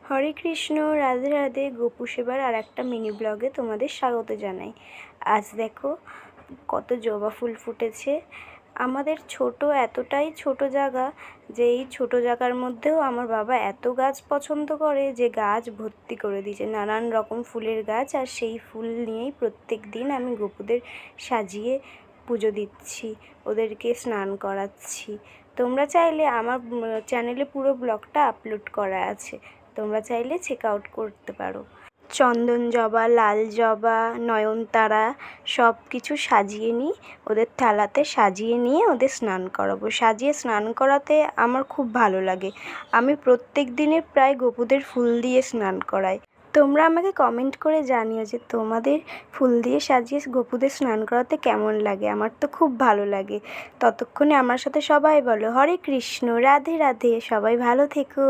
হরে কৃষ্ণ, রাধে রাধে। গোপু সেবার আর একটা মিনি ব্লগে তোমাদের স্বাগত জানাই। আজ দেখো কত জবা ফুল ফুটেছে। আমাদের এতটাই ছোট জায়গা যে এই ছোট জায়গার মধ্যেও আমার বাবা এত গাছ পছন্দ করে যে গাছ ভর্তি করে দিয়েছে, নানান রকম ফুলের গাছ। আর সেই ফুল নিয়েই প্রত্যেক দিন আমি গোপুদের সাজিয়ে পুজো দিচ্ছি, ওদেরকে স্নান করাচ্ছি। তোমরা চাইলে আমার চ্যানেলে পুরো ব্লগটা আপলোড করা আছে, তোমরা চাইলে চেক আউট করতে পারো। চন্দন জবা, লাল জবা, নয়নতারা সব কিছু সাজিয়ে নিই, ওদের থালাতে সাজিয়ে নিয়ে ওদের স্নান করাবো। সাজিয়ে স্নান করাতে আমার খুব ভালো লাগে। আমি প্রত্যেক দিনে প্রায় গোপুদের ফুল দিয়ে স্নান করাই। তোমরা আমাকে কমেন্ট করে জানিও যে তোমাদের ফুল দিয়ে সাজিয়ে গোপুদের স্নান করাতে কেমন লাগে। আমার তো খুব ভালো লাগে। ততক্ষণে আমার সাথে সবাই বলো হরে কৃষ্ণ, রাধে রাধে। সবাই ভালো থেকো।